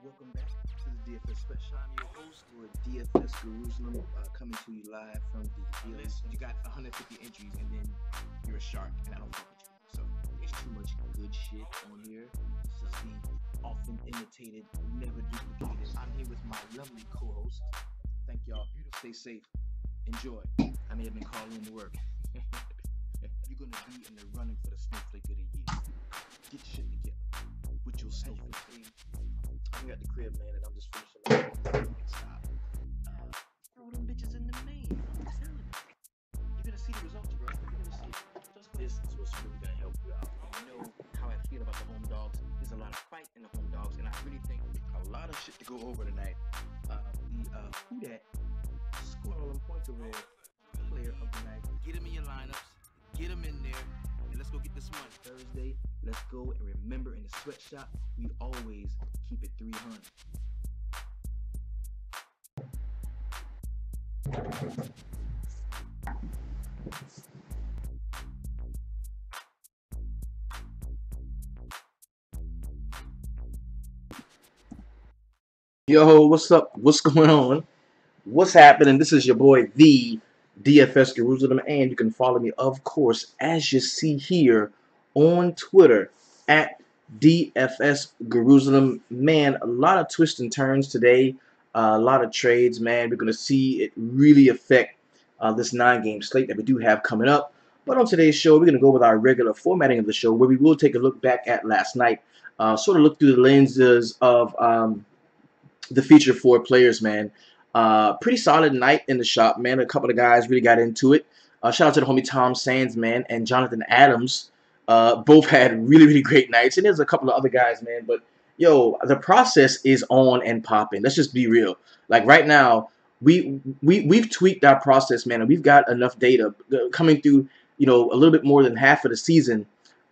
Welcome back to the DFS Special. I'm your host for DFS DeRozan, coming to you live from the DFS. You got 150 entries and then you're a shark, and I don't fuck with you. So there's too much good shit on here. This is the often imitated, never duplicated. I'm here with my lovely co-host. Thank y'all. Stay safe. Enjoy. I may have been calling in to work. You're gonna be in the running for the snowflake of the year. Get your shit together with your snowflake. I'm at the crib, man, and I'm just finishing. Stop. Throw them bitches in the main. I'm telling you. You're gonna see the results, bro. You're gonna see it. This is what's really gonna help you out. You know how I feel about the home dogs. There's a lot of fight in the home dogs, and I really think a lot of shit to go over tonight. Who that scored all them points over there? Player of the night. Get him in your lineups. Get him in there. And let's go get this money. Thursday, let's go. And remember, in the sweatshop, we always keep it 300. Yo, what's up? What's going on? What's happening? This is your boy, the DFS DeRozan, and you can follow me, of course, as you see here on Twitter at DFS DeRozan. Man, a lot of twists and turns today, a lot of trades, man. We're going to see it really affect this 9-game slate that we do have coming up. But on today's show, we're going to go with our regular formatting of the show, where we will take a look back at last night, sort of look through the lenses of the feature 4 players, man. Pretty solid night in the shop, man. A couple of guys really got into it. Shout out to the homie Tom Sands, man, and Jonathan Adams. Both had really, really great nights. And there's a couple of other guys, man. But, yo, the process is on and popping. Let's just be real. Like, right now, we've tweaked our process, man. And we've got enough data coming through, you know, a little bit more than half of the season.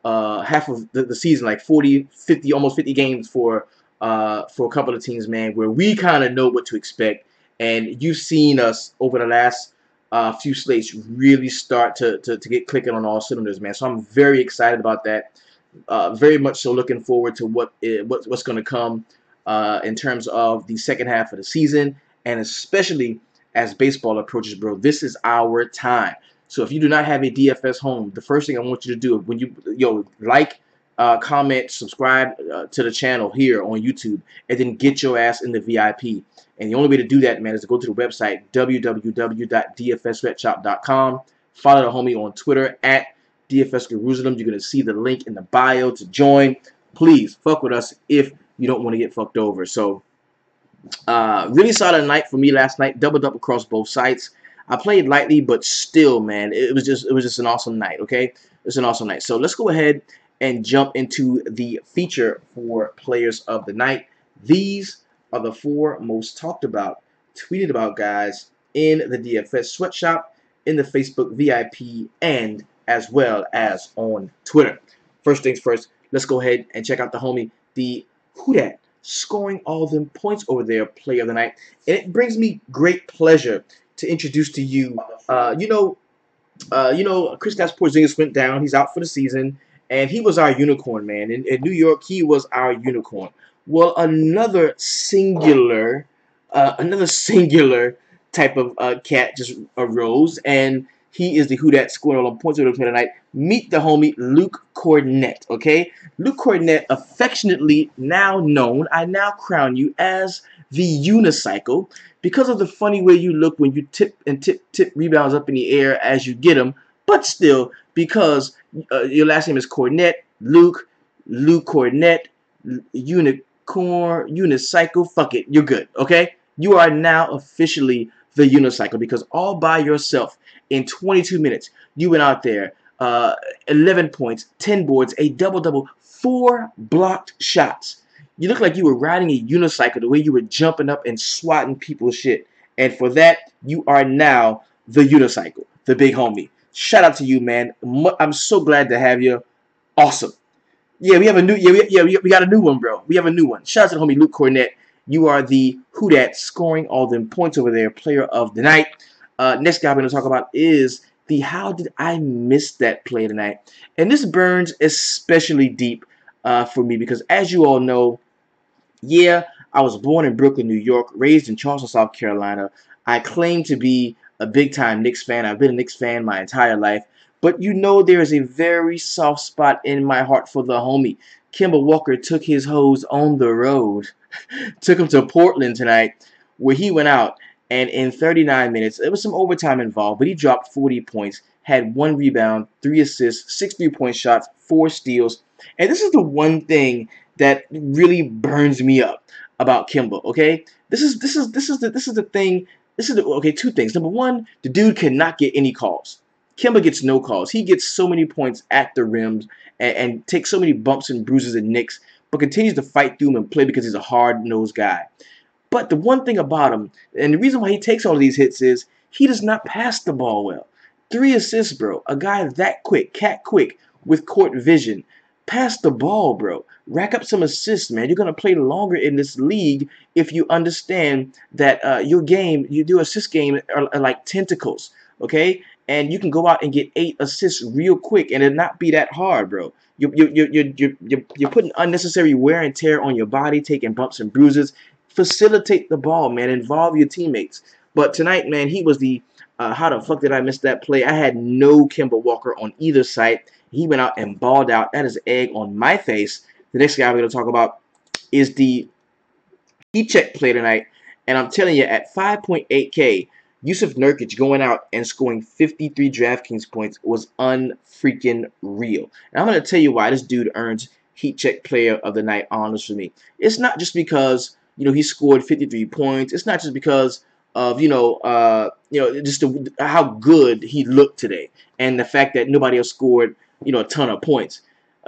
Half of the season, like 40, 50, almost 50 games for a couple of teams, man, where we kind of know what to expect. And you've seen us over the last few slates really start to get clicking on all cylinders, man. So I'm very excited about that. Very much so looking forward to what's going to come in terms of the second half of the season, and especially as baseball approaches, bro. This is our time. So if you do not have a DFS home, the first thing I want you to do when you like, comment, subscribe to the channel here on YouTube, and then get your ass in the VIP. And the only way to do that, man, is to go to the website, www.dfssweatshop.com. Follow the homie on Twitter at DFSGuruslim. You're going to see the link in the bio to join. Please, fuck with us if you don't want to get fucked over. So, really solid night for me last night. Doubled up across both sites. I played lightly, but still, man, it was just an awesome night, okay? It's an awesome night. So let's go ahead and jump into the feature for players of the night. These are the 4 most talked about, tweeted about guys in the DFS sweatshop, in the Facebook VIP, and as well as on Twitter. First things first, let's go ahead and check out the homie, the Who Dat, scoring all them points over there, player of the night. And it brings me great pleasure to introduce to you, you know, Kristaps Porzingis went down. He's out for the season, and he was our unicorn, man. In New York, he was our unicorn. Well, another singular type of cat just arose, and he is the Who Dat scoring all the points over the tonight. Meet the homie Luke Cornett, okay? Luke Cornett, affectionately now known, I now crown you as the unicycle because of the funny way you look when you tip rebounds up in the air as you get them, but still, because your last name is Cornett, Luke Cornett, unicycle, fuck it, you're good, okay? You are now officially the unicycle because all by yourself in 22 minutes, you went out there, 11 points, 10 boards, a double-double, 4 blocked shots. You look like you were riding a unicycle the way you were jumping up and swatting people's shit. And for that, you are now the unicycle, the big homie. Shout out to you, man. I'm so glad to have you. Awesome. Yeah, we have a new. We got a new one, bro. We have a new one. Shout out to the homie Luke Cornett. You are the Who Dat scoring all them points over there, player of the night. Next guy I'm going to talk about is the How Did I Miss That Play tonight? And this burns especially deep for me because, as you all know, yeah, I was born in Brooklyn, New York, raised in Charleston, South Carolina. I claim to be a big-time Knicks fan. I've been a Knicks fan my entire life. But you know there is a very soft spot in my heart for the homie. Kemba Walker took his hoes on the road. Took him to Portland tonight, where he went out, and in 39 minutes, there was some overtime involved, but he dropped 40 points, had 1 rebound, 3 assists, 6 3-point shots, 4 steals. And this is the one thing that really burns me up about Kemba, okay? This is the thing. Okay, 2 things. Number 1, the dude cannot get any calls. Kemba gets no calls. He gets so many points at the rims and takes so many bumps and bruises and nicks, but continues to fight through them and play because he's a hard-nosed guy. But the one thing about him, and the reason why he takes all of these hits is he does not pass the ball well. 3 assists, bro. A guy that quick, cat quick, with court vision. Pass the ball, bro. Rack up some assists, man. You're going to play longer in this league if you understand that your game, your assist game are like tentacles, okay? And you can go out and get 8 assists real quick and it not be that hard, bro. You're putting unnecessary wear and tear on your body, taking bumps and bruises. Facilitate the ball, man. Involve your teammates. But tonight, man, he was the how the fuck did I miss that play? I had no Kemba Walker on either side. He went out and balled out. That is egg on my face. The next guy we're going to talk about is the heat check play tonight. And I'm telling you, at 5.8K, Yusuf Nurkic going out and scoring 53 DraftKings points was unfreaking real. And I'm going to tell you why this dude earns heat check player of the night honors for me. It's not just because he scored 53 points. It's not just because of just how good he looked today and the fact that nobody else scored a ton of points.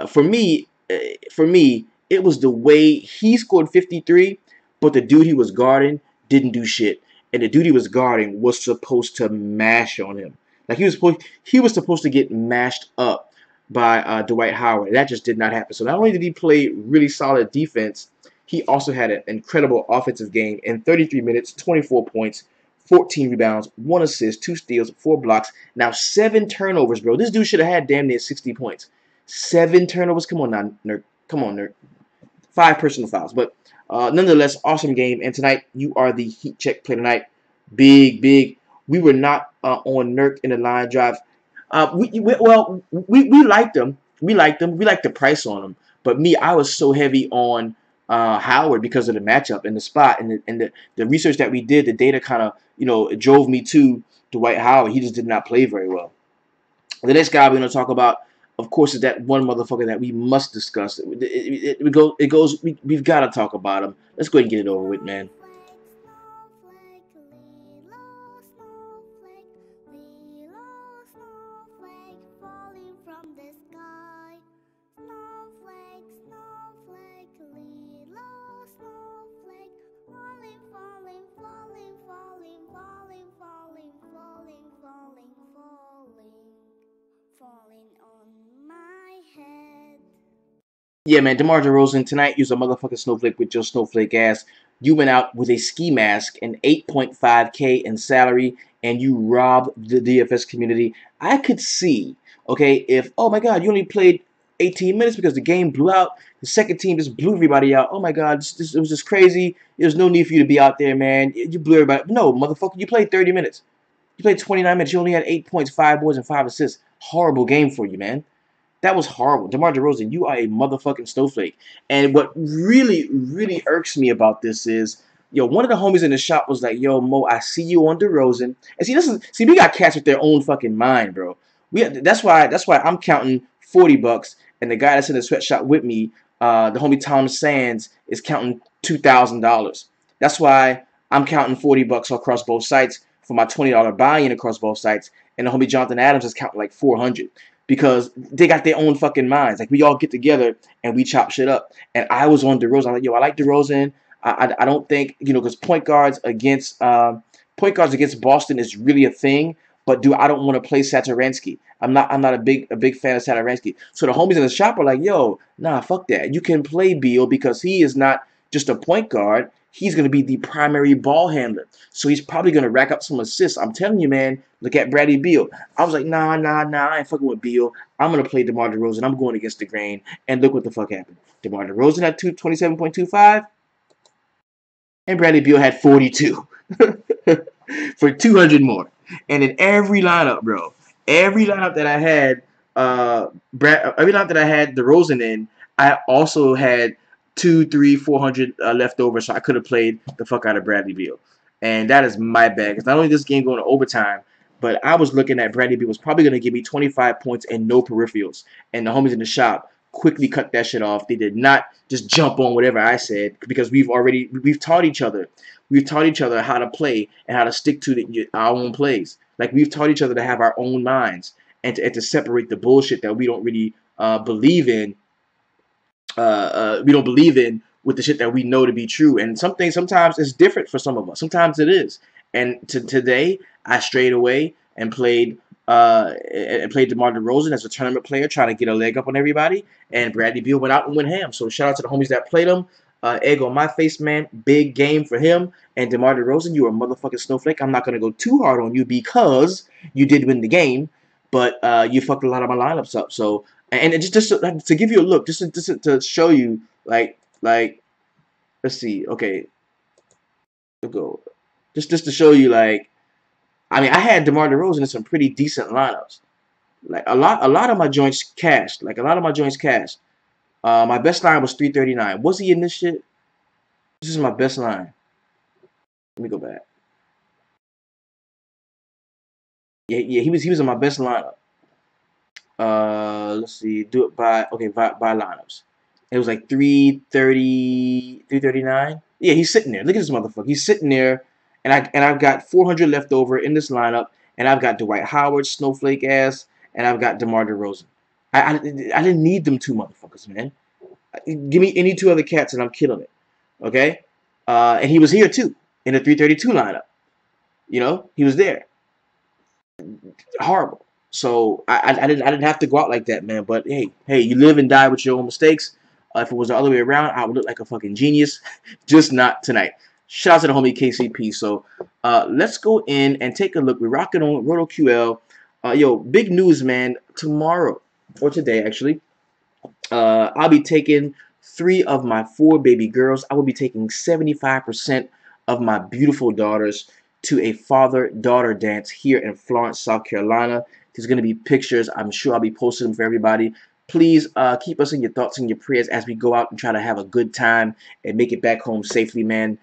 For me, it was the way he scored 53, but the dude he was guarding didn't do shit, and the dude he was guarding was supposed to mash on him. Like he was supposed to get mashed up by Dwight Howard. That just did not happen. So not only did he play really solid defense, he also had an incredible offensive game in 33 minutes, 24 points, 14 rebounds, 1 assist, 2 steals, 4 blocks. Now 7 turnovers, bro. This dude should have had damn near 60 points. 7 turnovers. Come on now, nerd. Come on, nerd. 5 personal fouls. But nonetheless, awesome game. And tonight, you are the heat check play tonight. Big. We were not on Nurk in the line drive. We liked them. We liked the price on them. But me, I was so heavy on Howard because of the matchup and the spot and the research that we did. The data kind of drove me to Dwight Howard. He just did not play very well. The next guy we're going to talk about, of course, is that one motherfucker that we must discuss. We've got to talk about him. Let's go ahead and get it over with, man. Yeah, man, DeMar DeRozan, tonight you was a motherfucking snowflake with your snowflake ass. You went out with a ski mask and 8.5K in salary, and you robbed the DFS community. I could see, okay, if, oh my God, you only played 18 minutes because the game blew out. The second team just blew everybody out. Oh my God, it was just crazy. There's no need for you to be out there, man. You blew everybody. No, motherfucker, you played 30 minutes. You played 29 minutes. You only had 8 points, 5 boards, and 5 assists. Horrible game for you, man. That was horrible. DeMar DeRozan, you are a motherfucking snowflake. And what really, really irks me about this is, one of the homies in the shop was like, yo, Mo, I see you on DeRozan. And see, we got cats with their own fucking mind, bro. That's why I'm counting $40, and the guy that's in the sweatshop with me, the homie Tom Sands, is counting $2,000. That's why I'm counting $40 across both sites for my $20 buy-in across both sites, and the homie Jonathan Adams is counting like $400. Because they got their own fucking minds. Like, we all get together and we chop shit up. And I was on DeRozan. I'm like, I like DeRozan. I don't think, because point guards against Boston is really a thing. But I don't want to play Satoransky. I'm not a big fan of Satoransky. So the homies in the shop are like, yo, nah, fuck that. You can play Beal because he is not just a point guard. He's going to be the primary ball handler. So he's probably going to rack up some assists. I'm telling you, man, look at Bradley Beal. I was like, nah, I ain't fucking with Beal. I'm going to play DeMar DeRozan. I'm going against the grain. And look what the fuck happened. DeMar DeRozan at 27.25. and Bradley Beal had 42 for 200 more. And in every lineup, bro, every lineup that I had, every lineup that I had DeRozan in, I also had 2, 3, 400 left over, so I could have played the fuck out of Bradley Beal. And that is my bad. Because not only this game going to overtime, but I was looking at Bradley Beal was probably going to give me 25 points and no peripherals. And the homies in the shop quickly cut that shit off. They did not just jump on whatever I said because we've taught each other. We've taught each other how to play and how to stick to our own plays. Like we've taught each other to have our own minds and to separate the bullshit that we don't really believe in. We don't believe in with the shit that we know to be true. And some things sometimes it's different for some of us. Sometimes it is. And today I strayed away and played DeMar DeRozan as a tournament player, trying to get a leg up on everybody. And Bradley Beal went out and went ham. So shout out to the homies that played him. Egg on my face, man. Big game for him. And DeMar DeRozan, you are a motherfucking snowflake. I'm not going to go too hard on you because you did win the game, but you fucked a lot of my lineups up. So, and just to give you a look, just to show you, like, let's see. Okay, we'll go. Just to show you, like, I mean, I had DeMar DeRozan in some pretty decent lineups. Like, a lot of my joints cashed. My best line was 339. Was he in this shit? This is my best line. Let me go back. Yeah, he was in my best lineup. Let's see. Do it by lineups. It was like 330, 339. Yeah, he's sitting there. Look at this motherfucker. He's sitting there, and I've got 400 left over in this lineup, and I've got Dwight Howard, snowflake ass, and I've got DeMar DeRozan. I didn't need them two motherfuckers, man. Give me any two other cats, and I'm killing it. Okay, and he was here too in the 332 lineup. You know, he was there. Horrible. So I didn't have to go out like that, man. But hey, you live and die with your own mistakes. If it was the other way around, I would look like a fucking genius. Just not tonight. Shout out to the homie KCP. So let's go in and take a look. We're rocking on RotoQL. Yo, big news, man. Tomorrow, or today actually, I'll be taking 3 of my 4 baby girls. I will be taking 75% of my beautiful daughters to a father-daughter dance here in Florence, South Carolina. There's going to be pictures. I'm sure I'll be posting them for everybody. Please keep us in your thoughts and your prayers as we go out and try to have a good time and make it back home safely, man.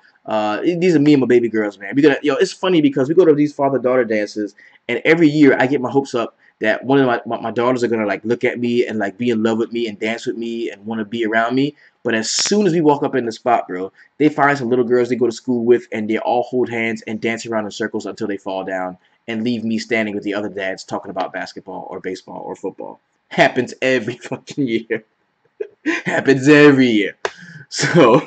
These are me and my baby girls, man. It's funny because we go to these father-daughter dances, and every year I get my hopes up that one of my daughters are gonna like look at me and like be in love with me and dance with me and want to be around me. But as soon as we walk up in the spot, bro, they find some little girls they go to school with, and they all hold hands and dance around in circles until they fall down and leave me standing with the other dads talking about basketball or baseball or football. Happens every fucking year. Happens every year. So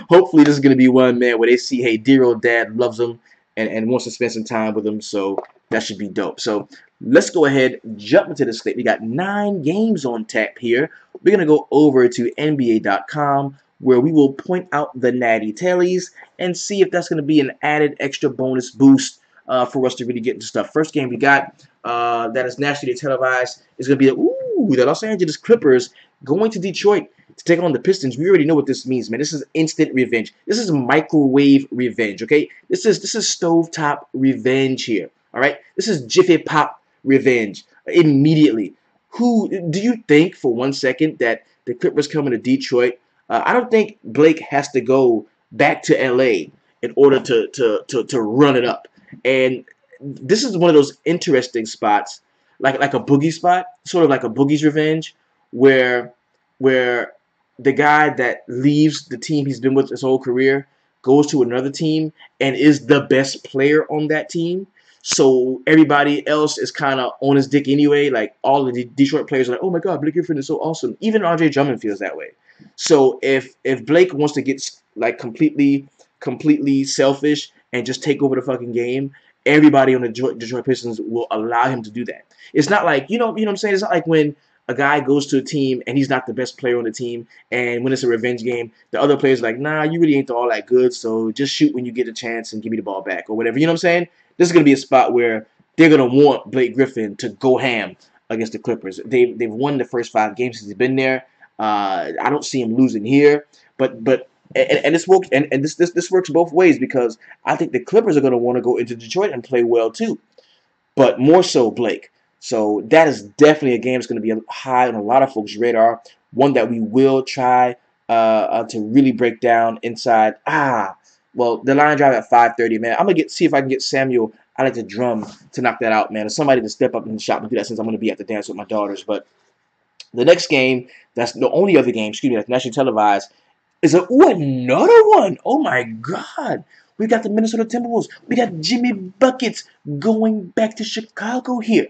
hopefully this is gonna be one, man, where they see, hey, dear old dad loves them and wants to spend some time with them. So that should be dope. So let's go ahead, jump into the slate. We got 9 games on tap here. We're going to go over to NBA.com where we will point out the natty tallies and see if that's going to be an added extra bonus boost for us to really get into stuff. First game we got that is nationally televised is going to be the Los Angeles Clippers going to Detroit to take on the Pistons. We already know what this means, man. This is instant revenge. This is microwave revenge, okay? This is stovetop revenge here. All right, this is Jiffy Pop revenge immediately. Who do you think for 1 second that the Clippers coming to Detroit? I don't think Blake has to go back to LA in order to run it up. And this is one of those interesting spots, like a boogie spot, sort of like a boogie's revenge, where the guy that leaves the team he's been with his whole career goes to another team and is the best player on that team. So everybody else is kind of on his dick anyway. Like all of the Detroit players are like, oh my God, Blake Griffin is so awesome. Even Andre Drummond feels that way. So if Blake wants to get like completely selfish and just take over the fucking game, everybody on the Detroit Pistons will allow him to do that. It's not like, you know what I'm saying? It's not like when a guy goes to a team and he's not the best player on the team, and when it's a revenge game, the other players are like, nah, you really ain't all that good, so just shoot when you get a chance and give me the ball back or whatever. You know what I'm saying? This is going to be a spot where they're going to want Blake Griffin to go ham against the Clippers. They've won the first 5 games since he's been there. I don't see him losing here, but And this works, and this works both ways, because I think the Clippers are going to want to go into Detroit and play well too, but more so Blake. So that is definitely a game that's going to be high on a lot of folks' radar. One that we will try to really break down inside. Well, the line drive at 5:30, man. I'm gonna see if I can get Samuel. I like the drum to knock that out, man. Or somebody to step up in the shop and do that, since I'm gonna be at the dance with my daughters. But the next game, that's the only other game, excuse me, that's nationally televised, is another one. Oh my God. We got the Minnesota Timberwolves. We got Jimmy Buckets going back to Chicago here.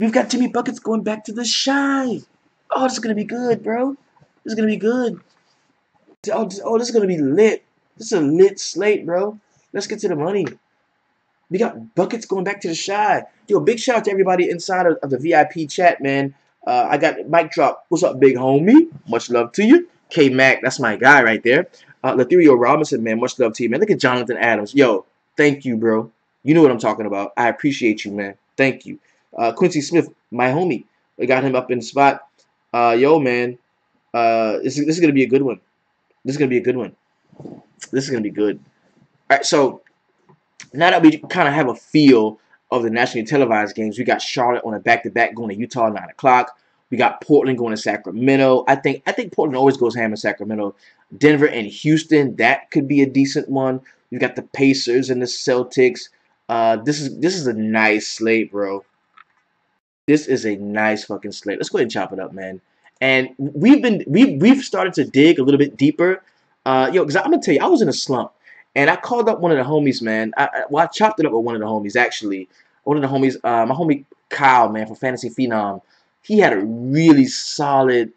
We've got Jimmy Buckets going back to the Shy. Oh, this is gonna be good, bro. This is gonna be good. Oh, this is gonna be lit. This is a lit slate, bro. Let's get to the money. We got Buckets going back to the Shy. Yo, big shout out to everybody inside of the VIP chat, man. I got Mike Drop. What's up, big homie? Much love to you. K Mac, that's my guy right there. Lothario Robinson, man, much love to you, man. Look at Jonathan Adams. Yo, thank you, bro. You know what I'm talking about. I appreciate you, man. Thank you. Quincy Smith, my homie. We got him up in the spot. Yo, man. This is gonna be a good one. This is gonna be a good one. This is gonna be good. All right, so now that we kind of have a feel of the nationally televised games, we got Charlotte on a back-to-back going to Utah at 9 o'clock. We got Portland going to Sacramento. I think Portland always goes ham in Sacramento. Denver and Houston, that could be a decent one. We got the Pacers and the Celtics. This is a nice slate, bro. This is a nice fucking slate. Let's go ahead and chop it up, man. And we've started to dig a little bit deeper. Because I'm gonna tell you, I was in a slump. And I called up one of the homies, man. I chopped it up with one of the homies, actually. One of the homies, my homie Kyle, man, from Fantasy Phenom. He had a really solid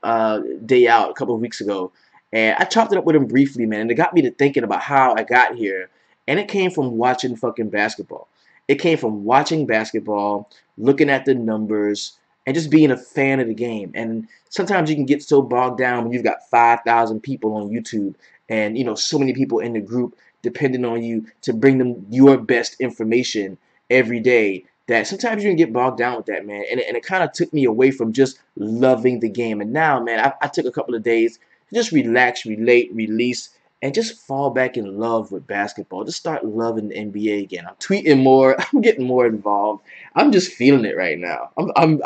day out a couple of weeks ago. And I chopped it up with him briefly, man. And it got me to thinking about how I got here. And it came from watching fucking basketball. It came from watching basketball, looking at the numbers, and just being a fan of the game. And sometimes you can get so bogged down when you've got 5,000 people on YouTube and, you know, so many people in the group depending on you to bring them your best information every day, that sometimes you can get bogged down with that, man. And it kind of took me away from just loving the game. And now, man, I took a couple of days to just relax, relate, release, and just fall back in love with basketball. Just start loving the NBA again. I'm tweeting more. I'm getting more involved. I'm just feeling it right now. I'm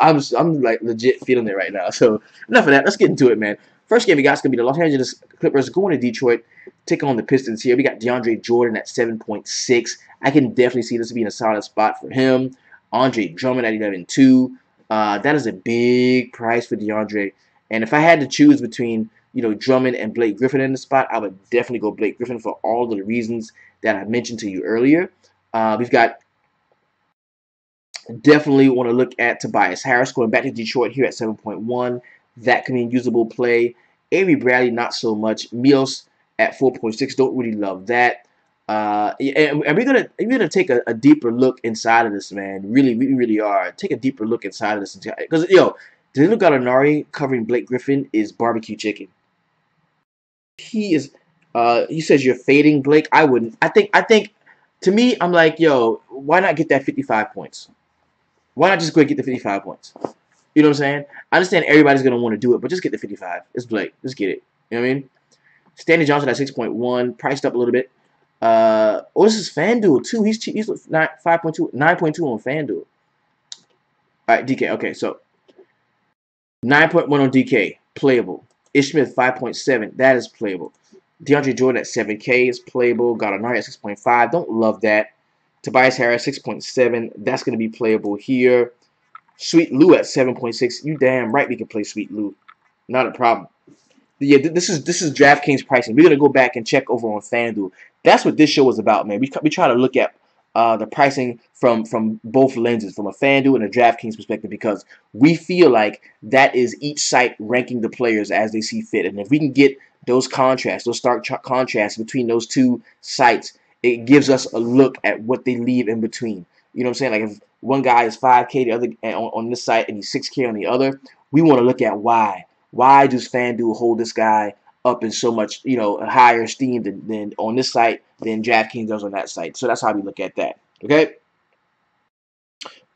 like legit feeling it right now. So enough of that. Let's get into it, man. First game we got is gonna be the Los Angeles Clippers going to Detroit, take on the Pistons here. We got DeAndre Jordan at 7.6. I can definitely see this being a solid spot for him. Andre Drummond at 11.2. That is a big price for DeAndre. And if I had to choose between, you know, Drummond and Blake Griffin in the spot, I would definitely go Blake Griffin for all of the reasons that I mentioned to you earlier. We've got definitely want to look at Tobias Harris going back to Detroit here at 7.1. That can be a usable play. Avery Bradley, not so much. Milos at 4.6. Don't really love that. And we're gonna take a deeper look inside of this, man. Really, we really are. Take a deeper look inside of this, because Danilo Gallinari covering Blake Griffin is barbecue chicken. He is. He says you're fading Blake. I wouldn't. I think. To me, I'm like, yo, why not get that 55 points? Why not just go and get the 55 points? You know what I'm saying? I understand everybody's going to want to do it, but just get the 55. It's Blake. Just get it. You know what I mean? Stanley Johnson at 6.1, priced up a little bit. This is FanDuel, too. He's cheap. He's 5.2, 9.2 on FanDuel. All right, DK. Okay, so 9.1 on DK. Playable. Ish Smith, 5.7. That is playable. DeAndre Jordan at 7K is playable. Gallinari at 6.5. Don't love that. Tobias Harris, 6.7. That's going to be playable here. Sweet Lou at 7.6. You damn right we can play Sweet Lou. Not a problem. Yeah, this is DraftKings pricing. We're gonna go back and check over on FanDuel. That's what this show was about, man. We try to look at the pricing from both lenses, from a FanDuel and a DraftKings perspective, because we feel like that is each site ranking the players as they see fit. And if we can get those contrasts, those stark contrasts between those two sites, it gives us a look at what they leave in between. You know what I'm saying? Like if one guy is 5K, the other on this site, and he's 6K on the other, we want to look at why. Why does FanDuel hold this guy up in so much, higher esteem than on this site than DraftKings does on that site? So that's how we look at that. Okay.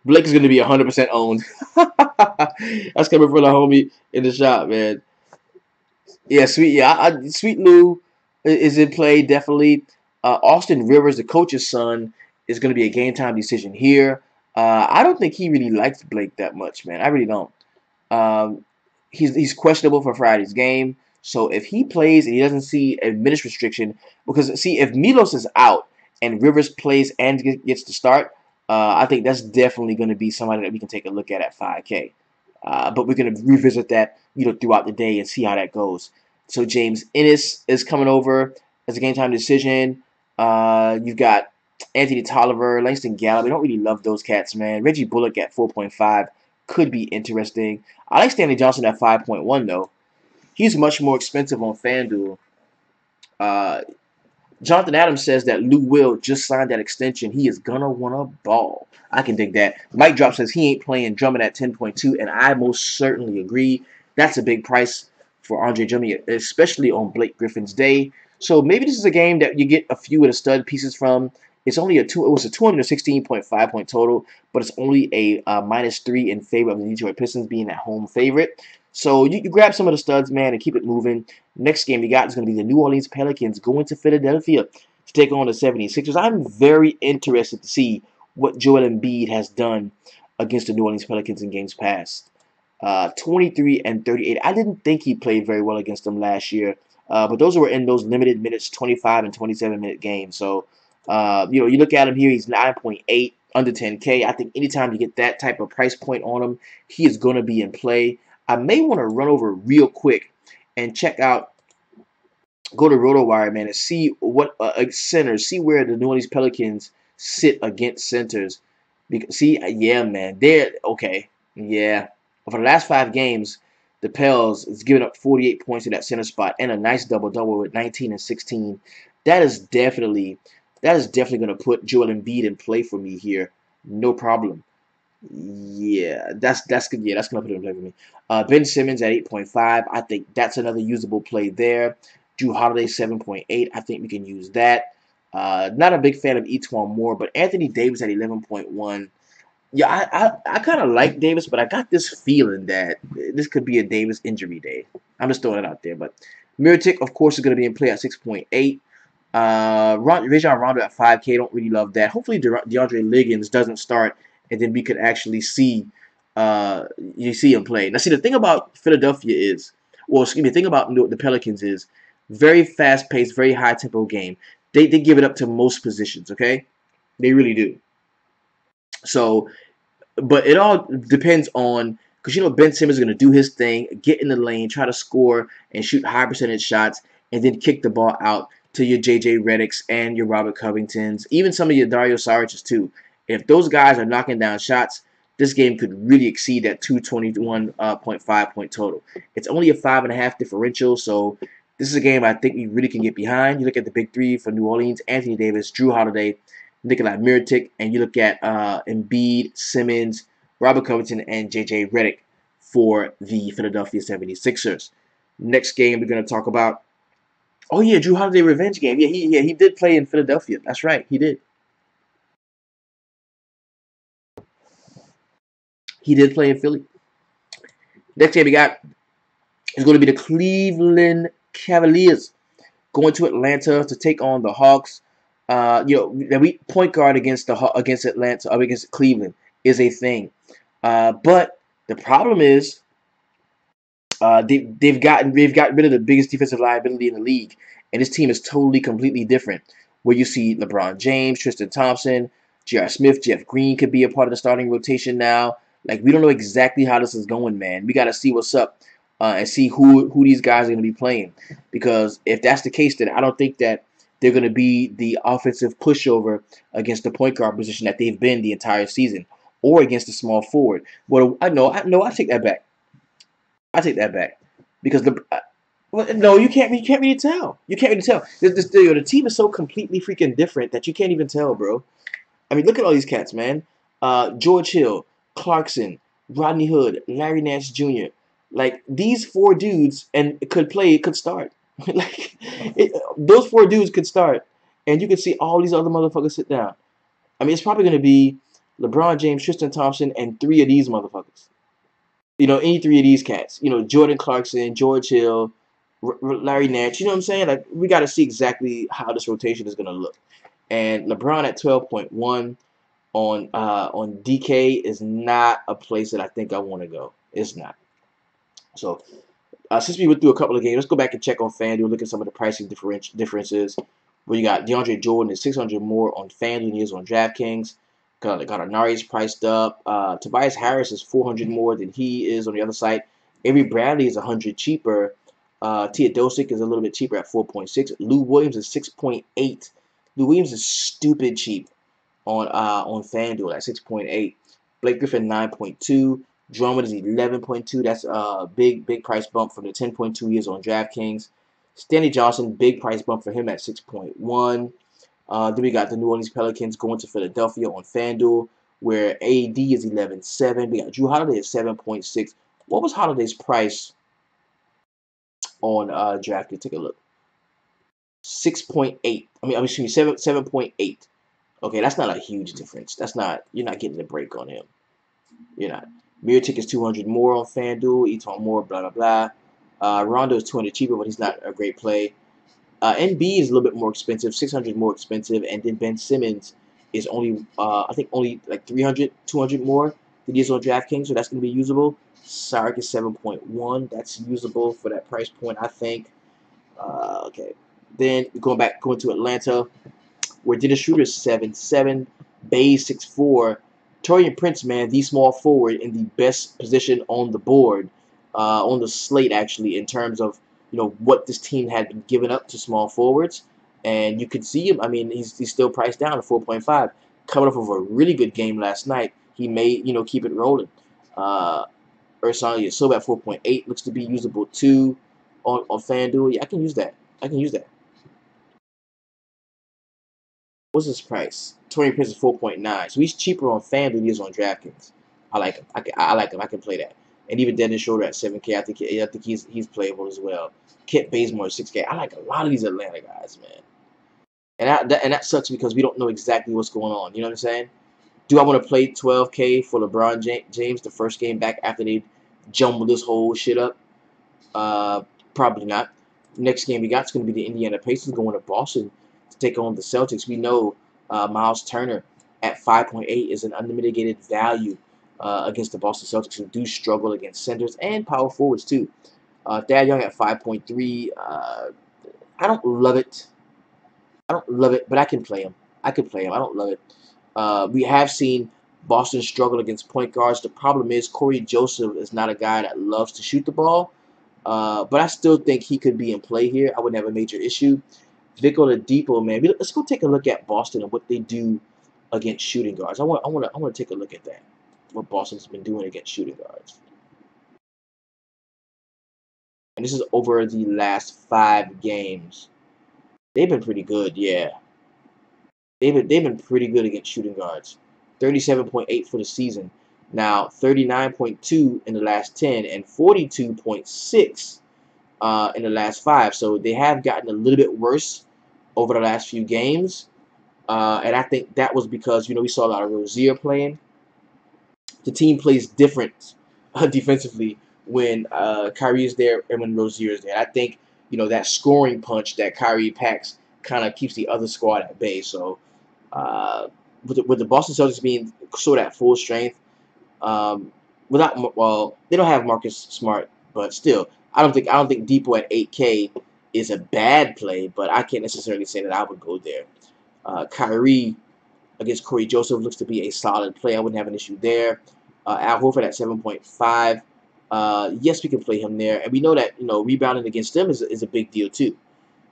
Blake is going to be 100% owned. That's coming from the homie in the shop, man. Yeah, Sweet Lou. is in play, definitely. Austin Rivers, the coach's son, is going to be a game time decision here. I don't think he really likes Blake that much, man. I really don't. Um, he's questionable for Friday's game. So if he plays and he doesn't see a minutes restriction, because see if Milos is out and Rivers plays and gets to start, I think that's definitely going to be somebody that we can take a look at 5K. But we're going to revisit that throughout the day and see how that goes. So James Ennis is coming over as a game time decision. You've got Anthony Tolliver, Langston Gallup. We don't really love those cats, man. Reggie Bullock at 4.5 could be interesting. I like Stanley Johnson at 5.1 though. He's much more expensive on FanDuel. Uh, Jonathan Adams says that Lou Will just signed that extension. He is gonna wanna ball. I can dig that. Mike Drop says he ain't playing Drummond at 10.2, and I most certainly agree. That's a big price for Andre Drummond, especially on Blake Griffin's day. So maybe this is a game that you get a few of the stud pieces from. It's only it was a 216.5 point total, but it's only a -3 in favor of the Detroit Pistons being at home favorite. So you grab some of the studs, man, and keep it moving. Next game you got is going to be the New Orleans Pelicans going to Philadelphia to take on the 76ers. I'm very interested to see what Joel Embiid has done against the New Orleans Pelicans in games past. 23 and 38. I didn't think he played very well against them last year, but those were in those limited minutes, 25 and 27-minute games. So, you look at him here, he's 9.8, under 10K. I think anytime you get that type of price point on him, he is going to be in play. I may want to run over real quick and check out, go to RotoWire, man, and see what centers, see where the New Orleans Pelicans sit against centers. See, yeah, man, they're okay. Yeah, for the last 5 games, the Pels is giving up 48 points in that center spot and a nice double-double with 19 and 16. That is definitely going to put Joel Embiid in play for me here. No problem. Yeah, that's good. Yeah, that's gonna put it in play for me. Ben Simmons at 8.5. I think that's another usable play there. Drew Holiday 7.8. I think we can use that. Not a big fan of Etwan Moore, but Anthony Davis at 11.1. Yeah, I kind of like Davis, but I got this feeling that this could be a Davis injury day. I'm just throwing it out there. But Mirotic, of course, is going to be in play at 6.8. Rajon Rondo at 5K. Don't really love that. Hopefully, DeAndre Liggins doesn't start, and then we could actually see him play. Now, see, the thing about Philadelphia is, well, excuse me, the thing about the Pelicans is very fast-paced, very high-tempo game. They give it up to most positions, okay? They really do. So, but it all depends on, because Ben Simmons is going to do his thing, get in the lane, try to score and shoot high percentage shots, and then kick the ball out to your J.J. Redicks and your Robert Covingtons, even some of your Dario Saric's too. If those guys are knocking down shots, this game could really exceed that 221.5 point total. It's only a 5.5 differential, so this is a game I think we really can get behind. You look at the big three for New Orleans: Anthony Davis, Drew Holiday, Nikolai Mirotic, and you look at Embiid, Simmons, Robert Covington, and J.J. Redick for the Philadelphia 76ers. Next game we're going to talk about, oh yeah, Drew Holiday revenge game. Yeah, he did play in Philadelphia. That's right, he did. He did play in Philly. Next game we got is going to be the Cleveland Cavaliers going to Atlanta to take on the Hawks. We point guard against Atlanta, against Cleveland is a thing. But the problem is they've got rid of the biggest defensive liability in the league, and this team is totally, completely different. Where you see LeBron James, Tristan Thompson, J.R. Smith, Jeff Green could be a part of the starting rotation now. Like, we don't know exactly how this is going, man. We got to see what's up and see who these guys are going to be playing. Because if that's the case, then I don't think that they're going to be the offensive pushover against the point guard position that they've been the entire season, or against the small forward. Well, I take that back. I take that back because no, you can't really tell. You can't really tell. The team is so completely freaking different that you can't even tell, bro. I mean, look at all these cats, man. George Hill, Clarkson, Rodney Hood, Larry Nance Jr. Like, these 4 dudes could start. Like, those 4 dudes could start, and you could see all these other motherfuckers sit down. I mean, it's probably going to be LeBron James, Tristan Thompson, and 3 of these motherfuckers. Any 3 of these cats. Jordan Clarkson, George Hill, Larry Nance. You know what I'm saying? Like we got to see exactly how this rotation is gonna look. And LeBron at 12.1 on DK is not a place that I think I want to go. It's not. So since we went through a couple of games, let's go back and check on FanDuel. Look at some of the pricing differences. Where you got DeAndre Jordan is 600 more on FanDuel than he is on DraftKings. Got Anari's priced up. Tobias Harris is 400 more than he is on the other side. Avery Bradley is 100 cheaper. Teodosic is a little bit cheaper at 4.6. Lou Williams is 6.8. Lou Williams is stupid cheap on FanDuel at 6.8. Blake Griffin 9.2. Drummond is 11.2. That's a big price bump from the 10.2 years on DraftKings. Stanley Johnson, big price bump for him at 6.1. Then we got the New Orleans Pelicans going to Philadelphia on FanDuel, where AD is 11.7. We got Drew Holiday at 7.6. What was Holiday's price on DraftKings? Take a look. 6.8. Excuse me, 7.8. Okay, that's not a huge difference. That's not, you're not getting a break on him. You're not. Mirotic is 200 more on FanDuel. Eton more, blah, blah, blah. Rondo is 200 cheaper, but he's not a great play. NB is a little bit more expensive, 600 more expensive. And then Ben Simmons is only, I think, only like 300, 200 more than he is on DraftKings, so that's going to be usable. Sark is 7.1. That's usable for that price point, I think. Okay. Then going to Atlanta, where Dennis Schroeder is 7.7, Bay 6.4, Torian Prince, man, the small forward in the best position on the board, on the slate actually, in terms of what this team had been giving up to small forwards, and you could see him. I mean, he's still priced down to 4.5, coming off of a really good game last night. He may keep it rolling. Ersan Ilyasova at 4.8 looks to be usable too on FanDuel. Yeah, I can use that. I can use that. What's his price? Torian Prince is 4.9, so he's cheaper on FanDuel than he is on DraftKings. I like him. I like him. I can play that. And even Dennis Schroeder at 7K, I think he's playable as well. Kent Bazemore at 6K. I like a lot of these Atlanta guys, man. And that sucks because we don't know exactly what's going on. You know what I'm saying? Do I want to play 12K for LeBron James the first game back after they jumbled this whole shit up? Probably not. Next game we got is going to be the Indiana Pacers going to Boston to take on the Celtics. We know Miles Turner at 5.8 is an unmitigated value against the Boston Celtics, who do struggle against centers and power forwards too. Thad Young at 5.3. I don't love it. I don't love it, but I can play him. I can play him. I don't love it. We have seen Boston struggle against point guards. The problem is Corey Joseph is not a guy that loves to shoot the ball. But I still think he could be in play here. I wouldn't have a major issue. Vic Oladipo, man. Let's go take a look at Boston and what they do against shooting guards. I want to take a look at that. What Boston's been doing against shooting guards. And this is over the last 5 games. They've been pretty good, yeah. They've been pretty good against shooting guards. 37.8 for the season. Now 39.2 in the last 10 and 42.6 in the last 5. So they have gotten a little bit worse over the last few games. And I think that was because, we saw a lot of Rozier playing. The team plays different defensively when Kyrie is there and when Rozier is there. I think, that scoring punch that Kyrie packs kind of keeps the other squad at bay. So with the Boston Celtics being sort of at full strength, they don't have Marcus Smart, but still, I don't think Depot at 8K is a bad play, but I can't necessarily say that I would go there. Kyrie against Corey Joseph looks to be a solid play. I wouldn't have an issue there. Al Horford at 7.5. Yes, we can play him there, and we know that rebounding against them is a big deal too.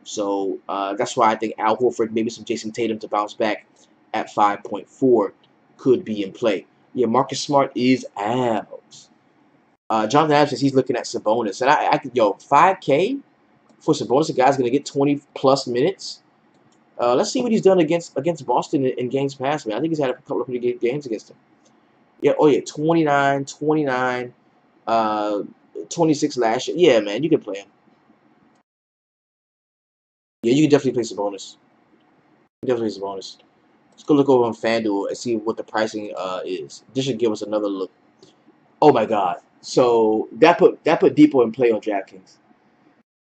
So that's why I think Al Horford, maybe some Jason Tatum to bounce back at 5.4 could be in play. Yeah, Marcus Smart is out. Jonathan Adams says he's looking at Sabonis, and I could 5K for Sabonis. The guy's gonna get 20+ minutes. Let's see what he's done against Boston in games past, man. I think he's had a couple of pretty good games against him. Yeah, 29, 29, 26 last year. Yeah, man, you can play him. Yeah, you can definitely play Sabonis. Definitely Sabonis. Let's go look over on FanDuel and see what the pricing is. This should give us another look. Oh my God! So that put Depot in play on DraftKings.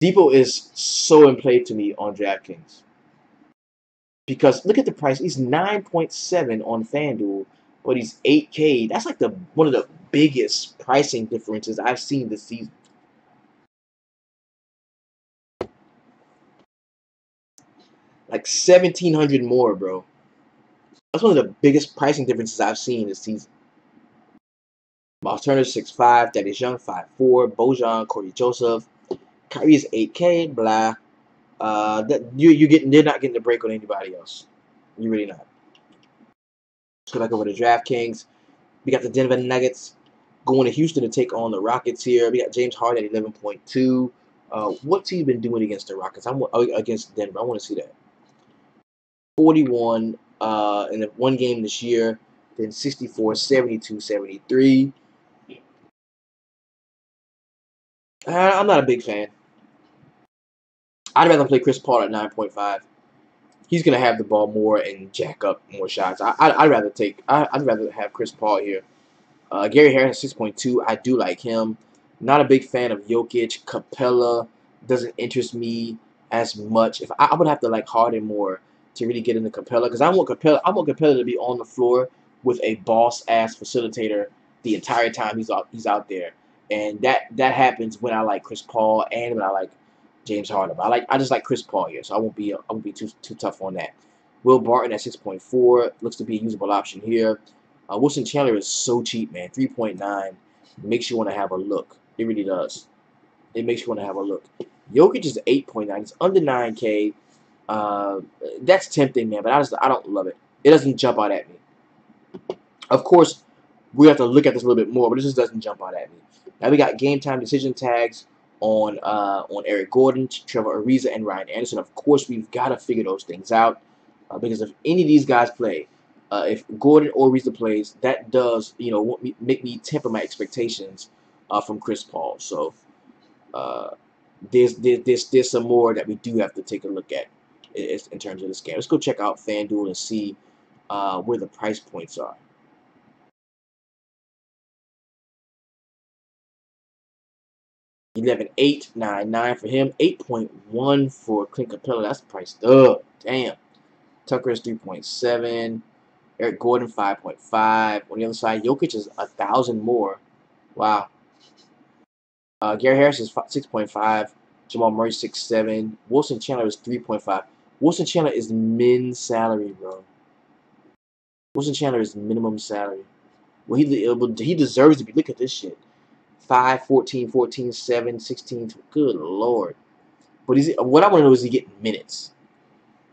Depot is so in play to me on DraftKings because look at the price. He's 9.7 on FanDuel, but he's 8K. That's like the one of the biggest pricing differences I've seen this season. Like 1,700 more, bro. That's one of the biggest pricing differences I've seen this season. Miles Turner 6'5", Thaddeus Young 5'4", Bojan, Corey Joseph, Kyrie is 8K. Blah. That you getting? They're not getting a break on anybody else. You're really not. Let's go back over to DraftKings. We got the Denver Nuggets going to Houston to take on the Rockets here. We got James Harden at 11.2. What's he been doing against the Rockets? I'm against Denver. I want to see that. 41 in the one game this year, then 64, 72, 73. I'm not a big fan. I'd rather play Chris Paul at 9.5. He's gonna have the ball more and jack up more shots. I'd rather have Chris Paul here. Gary Harris 6.2. I do like him. Not a big fan of Jokic. Capella doesn't interest me as much. If I would have to like Harden more to really get into Capella because I want Capella to be on the floor with a boss ass facilitator the entire time he's out there, and that happens when I like Chris Paul and when I like James Harden. I just like Chris Paul here, so I won't be too tough on that. Will Barton at 6.4 looks to be a usable option here. Wilson Chandler is so cheap, man. 3.9 makes you want to have a look. It really does. It makes you want to have a look. Jokic is 8.9. It's under 9K. That's tempting, man, but I don't love it. It doesn't jump out at me. Of course, we have to look at this a little bit more, but it just doesn't jump out at me. Now we got game time decision tags on Eric Gordon, Trevor Ariza, and Ryan Anderson. Of course, we've got to figure those things out because if any of these guys play, if Gordon or Ariza plays, that does make me temper my expectations from Chris Paul. So there's some more that we do have to take a look at in terms of this game. Let's go check out FanDuel and see where the price points are. 11.899 for him. 8.1 for Clint Capella. That's priced up. Damn. Tucker is 3.7. Eric Gordon 5.5. On the other side, Jokic is 1,000 more. Wow. Gary Harris is 6.5. Jamal Murray 6.7. Wilson Chandler is 3.5. Wilson Chandler is min salary, bro. Wilson Chandler is minimum salary. Well, he deserves to be. Look at this shit. 5, 14, 14, 7, 16. Good lord. But what I want to know is he getting minutes.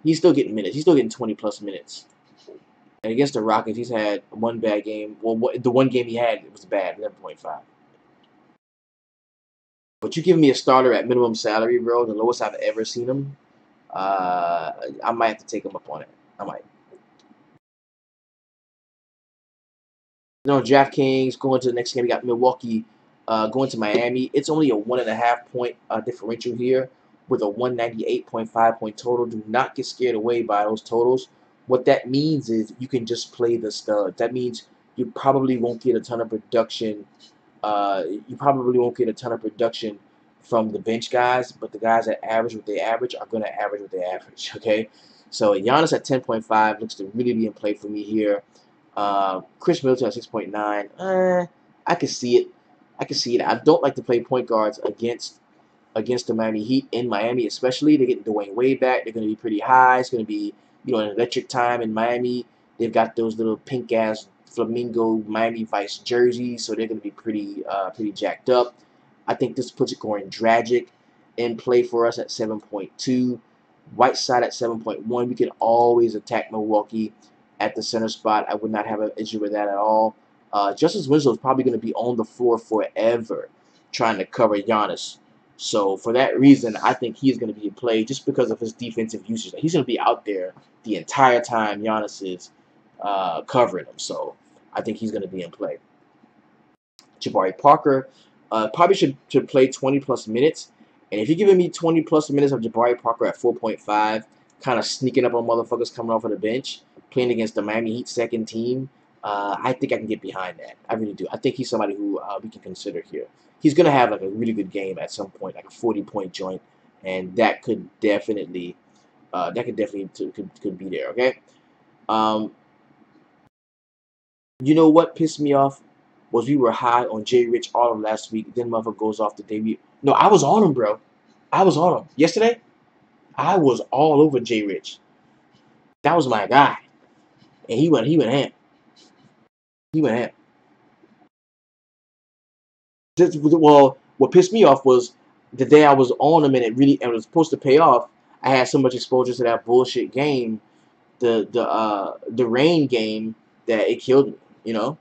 He's still getting minutes. He's still getting 20+ minutes. And against the Rockets, he's had one bad game. Well, the one game he had, it was bad, 11.5. But you giving me a starter at minimum salary, bro, the lowest I've ever seen him, I might have to take him up on it. I might. DraftKings, going to the next game, we got Milwaukee going to Miami. It's only a 1.5 point differential here with a 198.5 point total. Do not get scared away by those totals. What that means is you can just play the stud. That means you probably won't get a ton of production. From the bench guys, but the guys that average what they average are going to average what they average. Okay, so Giannis at 10.5 looks to really be in play for me here. Chris Middleton at 6.9. I can see it. I don't like to play point guards against the Miami Heat in Miami, especially. They're getting Dwayne Wade back. They're going to be pretty high. It's going to be an electric time in Miami. They've got those little pink ass flamingo Miami Vice jerseys, so they're going to be pretty jacked up. I think this puts Goran Dragic in play for us at 7.2. Whiteside at 7.1. We can always attack Milwaukee at the center spot. I would not have an issue with that at all. Justice Winslow is probably going to be on the floor forever trying to cover Giannis. So for that reason, I think he's going to be in play just because of his defensive usage. He's going to be out there the entire time Giannis is covering him. So I think he's going to be in play. Jabari Parker probably should play 20+ minutes. And if you're giving me 20+ minutes of Jabari Parker at 4.5, kind of sneaking up on motherfuckers coming off of the bench, playing against the Miami Heat second team, I think I can get behind that. I really do. I think he's somebody who we can consider here. He's going to have like a really good game at some point, like a 40-point joint. and that could definitely could be there. Okay. Um, you know what pissed me off was we were high on Jay Rich all of last week. Then motherfucker goes off the day we. No, I was on him, bro. I was on him yesterday. I was all over Jay Rich. That was my guy, and he went ham. He went ham. Well, what pissed me off was the day I was on him and it was supposed to pay off. I had so much exposure to that bullshit game, the rain game, that it killed me. You know.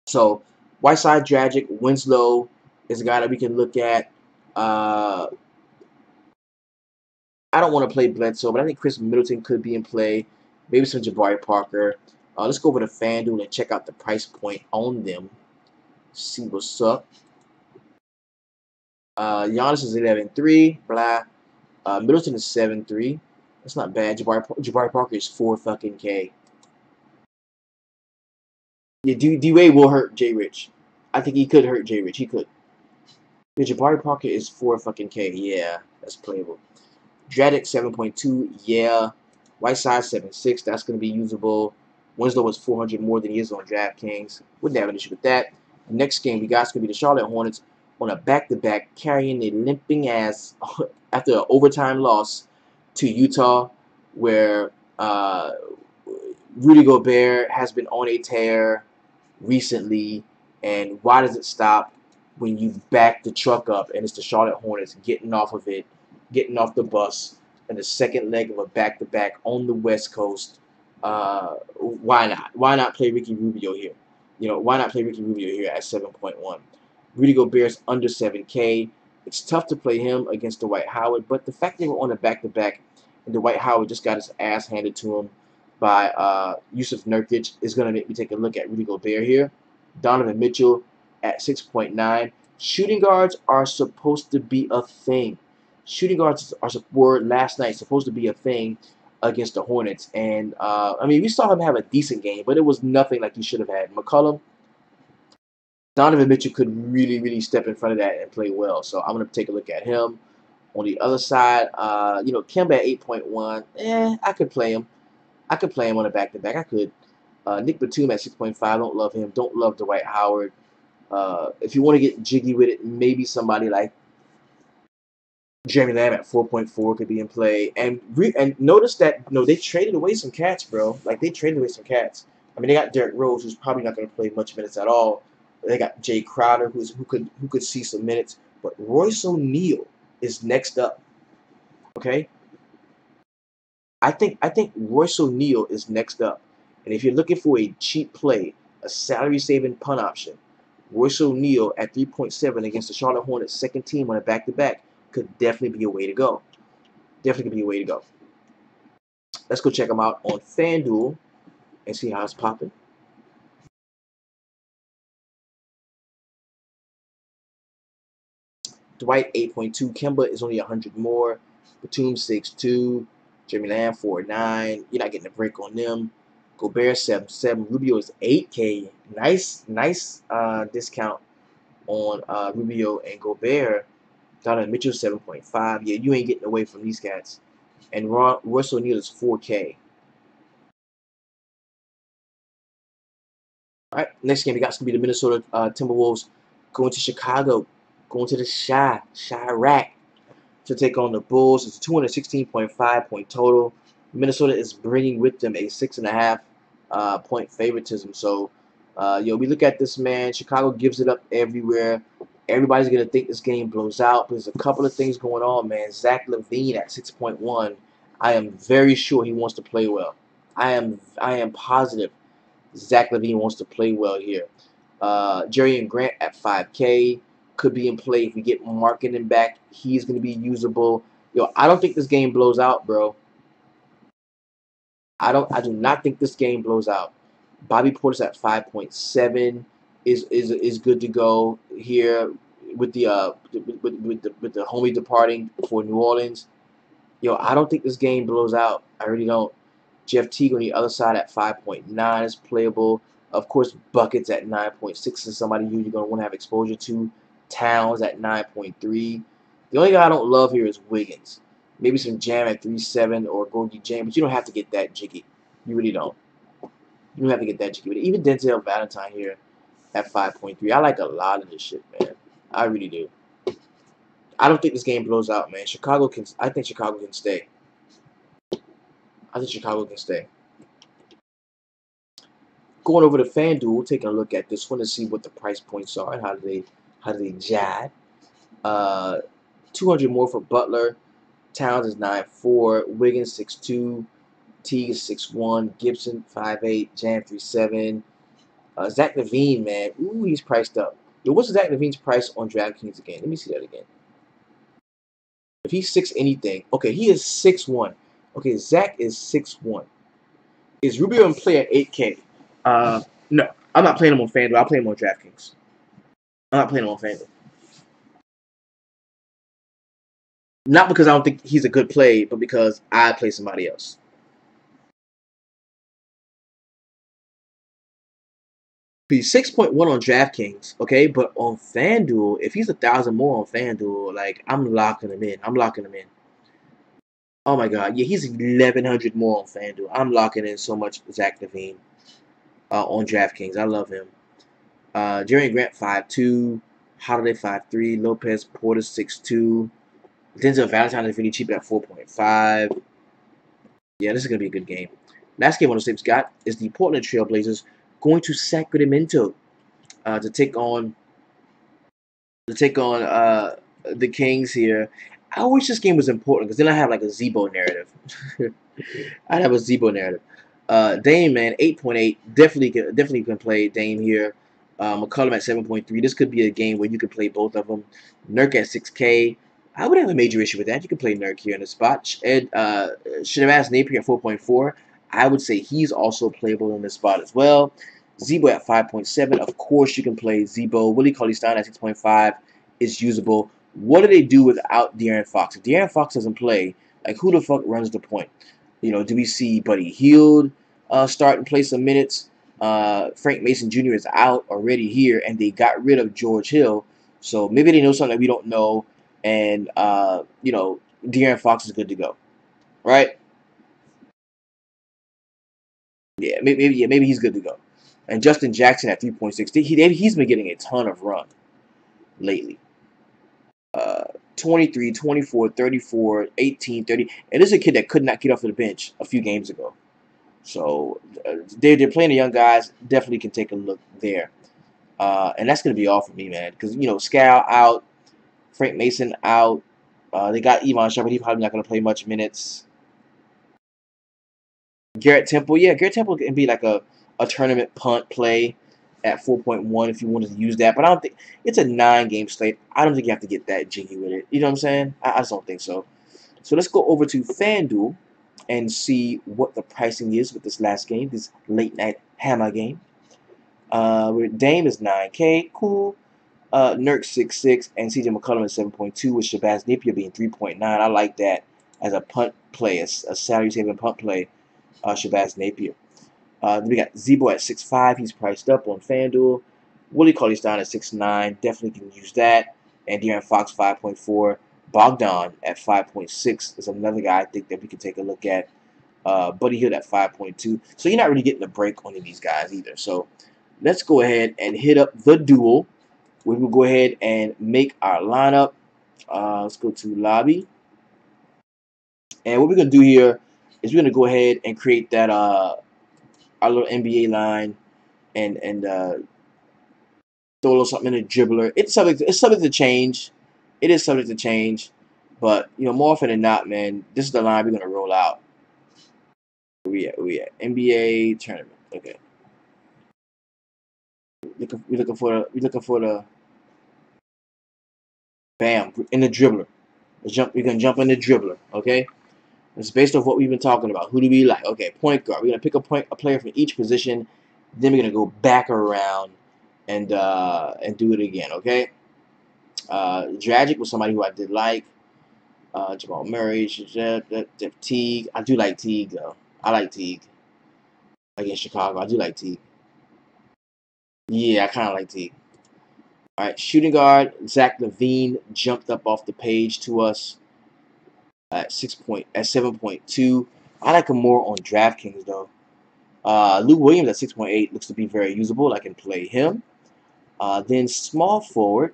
So Whiteside, Dragic, Winslow is a guy that we can look at. Uh, I don't want to play Bledsoe, but I think Chris Middleton could be in play. Maybe some Jabari Parker. Let's go over to FanDuel and check out the price point on them. See what's up. Giannis is 11-3. Blah. Middleton is 7-3. That's not bad. Jabari Parker is 4 fucking K. Yeah, D-Wade will hurt J Rich. I think he could hurt J Rich. He could. Yeah, Jabari Parker is 4 fucking K. Yeah, that's playable. Dragic 7.2. Yeah. Whiteside 7.6. That's going to be usable. Winslow was 400 more than he is on DraftKings. Wouldn't have an issue with that. The next game we got is going to be the Charlotte Hornets on a back-to-back, carrying a limping ass after an overtime loss to Utah, where Rudy Gobert has been on a tear recently. And why does it stop when you back the truck up and it's the Charlotte Hornets getting off of it, getting off the bus, and the second leg of a back-to-back on the West Coast? Why not? Why not play Ricky Rubio here? Why not play Ricky Rubio here at 7.1? Rudy Gobert's under 7K. It's tough to play him against Dwight Howard, but the fact they were on a back-to-back and Dwight Howard just got his ass handed to him by Yusuf Nurkic is going to make me take a look at Rudy Gobert here. Donovan Mitchell at 6.9. Shooting guards are supposed to be a thing. Shooting guards were last night supposed to be a thing against the Hornets. And, I mean, we saw him have a decent game, but it was nothing like he should have had. McCollum, Donovan Mitchell could really, really step in front of that and play well. So I'm going to take a look at him. On the other side, Kemba at 8.1. I could play him. I could play him on a back-to-back. I could. Nick Batum at 6.5. Don't love him. Don't love Dwight Howard. If you want to get jiggy with it, maybe somebody like Jeremy Lamb at 4.4 could be in play. And notice that they traded away some cats, bro. Like, they traded away some cats. I mean, they got Derrick Rose, who's probably not going to play much minutes at all. They got Jay Crowder, who could see some minutes. But Royce O'Neal is next up. Okay. I think Royce O'Neal is next up. And if you're looking for a cheap play, a salary-saving punt option, Royce O'Neal at 3.7 against the Charlotte Hornets' second team on a back-to-back could definitely be a way to go. Definitely could be a way to go. Let's go check them out on FanDuel and see how it's popping. Dwight 8.2. Kemba is only 100 more. Batum 6.2. Jeremy Lamb 4.9. You're not getting a break on them. Gobert 7.7. Rubio is 8K. Nice discount on Rubio and Gobert. Donovan Mitchell 7.5. Yeah, you ain't getting away from these cats. And Royce O'Neal is 4K. All right, next game we got is going to be the Minnesota Timberwolves going to Chicago, going to the Chirac to take on the Bulls. It's a 216.5 point total. Minnesota is bringing with them a 6.5 point favoritism. So, we look at this, man. Chicago gives it up everywhere. Everybody's going to think this game blows out. But there's a couple of things going on, man. Zach LaVine at 6.1. I am very sure he wants to play well. I am positive Zach LaVine wants to play well here. Jerry and Grant at 5K could be in play if we get Markkanen back. He's going to be usable. I don't think this game blows out, bro. I do not think this game blows out. Bobby Portis at 5.7 is good to go here with the homie departing for New Orleans. I don't think this game blows out. I really don't. Jeff Teague on the other side at 5.9 is playable. Of course, Buckets at 9.6 is somebody who you're going to want to have exposure to. Towns at 9.3. The only guy I don't love here is Wiggins. Maybe some jam at 3-7 or Gorgie Jam, but you don't have to get that jiggy. You really don't. You don't have to get that jiggy. But even Denzel Valentine here at 5.3. I like a lot of this shit, man. I really do. I don't think this game blows out, man. Chicago can. I think Chicago can stay. I think Chicago can stay. Going over to FanDuel, taking a look at this one to see what the price points are and how do they jive. 200 more for Butler. Towns is 9.4. Wiggins 6.2. Teague is 6.1. Gibson 5.8. Jam 3.7. Zach LaVine, man. Ooh, he's priced up. Yo, what's Zach LaVine's price on DraftKings again? Let me see that again. If he's 6 anything, okay, he is 6'1". Okay, Zach is 6'1". Is Rubio in play at 8K? No, I'm not playing him on FanDuel. I'll play him on DraftKings. I'm not playing him on FanDuel. Not because I don't think he's a good play, but because I play somebody else. He's 6.1 on DraftKings, okay, but on FanDuel, if he's 1,000 more on FanDuel, like I'm locking him in. I'm locking him in. Oh my God, yeah, he's 1,100 more on FanDuel. I'm locking in so much Zach LaVine on DraftKings. I love him. Jerry Grant 5.2, Holiday 5.3, Lopez Porter 6.2, Denzel Valentine is really cheap at 4.5. Yeah, this is gonna be a good game. Last game on the slate got is the Portland Trail Blazers going to Sacramento to take on the Kings here. I wish this game was important because then I have like a Zebo narrative. I'd have a Zebo narrative. Dame, man, 8.8. Definitely can play Dame here. McCollum at 7.3. This could be a game where you could play both of them. Nurk at 6K. I would have a major issue with that. You could play Nurk here in the spot. Shabazz Napier at 4.4. I would say he's also playable in this spot as well. Zebo at 5.7. Of course, you can play Zebo. Willie Cauley-Stein at 6.5 is usable. What do they do without De'Aaron Fox? If De'Aaron Fox doesn't play, like who the fuck runs the point? You know, do we see Buddy Hield start and play some minutes? Frank Mason Jr. is out already here, and they got rid of George Hill. So maybe they know something that we don't know, and you know, De'Aaron Fox is good to go, right? Yeah, maybe he's good to go. And Justin Jackson at 3.6. He's been getting a ton of run lately. 23, 24, 34, 18, 30. And this is a kid that could not get off of the bench a few games ago. So they're playing the young guys. Definitely can take a look there. And that's going to be all for me, man. Because, you know, Scal out. Frank Mason out. They got Ivan Shumpert. He's probably not going to play much minutes. Garrett Temple. Yeah, Garrett Temple can be like a tournament punt play at 4.1 if you wanted to use that. But I don't think it's a 9-game slate. I don't think you have to get that jiggy with it. You know what I'm saying? I just don't think so. So let's go over to FanDuel and see what the pricing is with this last game, this late night hammer game. Where Dame is 9K, cool. Nurk 6.6 and CJ McCollum is 7.2 with Shabazz Napier being 3.9. I like that as a punt play, a salary saving punt play. Shabazz Napier. We got Zebo at 6.5. He's priced up on FanDuel. Willie Cauley-Stein at 6.9. Definitely can use that. And De'Aaron Fox 5.4. Bogdan at 5.6 is another guy I think that we can take a look at. Buddy Hield at 5.2. So you're not really getting a break on any of these guys either. So let's go ahead and hit up the duel. We will go ahead and make our lineup. Let's go to lobby. And what we're going to do here is we're going to go ahead and create that our little NBA line and throw a little something in a dribbler. It's subject to change. It is subject to change. But, you know, more often than not, man, this is the line we're going to roll out. Where we at? NBA tournament. Okay. We're looking for the bam in the dribbler. We're gonna jump in the dribbler, okay? It's based off what we've been talking about. Who do we like? Okay, point guard. We're gonna pick a player from each position. Then we're gonna go back around and do it again, okay? Dragic was somebody who I did like. Jamal Murray, Teague. I do like Teague though. I like Teague against Chicago. I do like Teague. Yeah, I kind of like Teague. All right, shooting guard Zach LaVine jumped up off the page to us at 7.2. I like him more on DraftKings though. Lou Williams at 6.8 looks to be very usable. I can play him. Then small forward.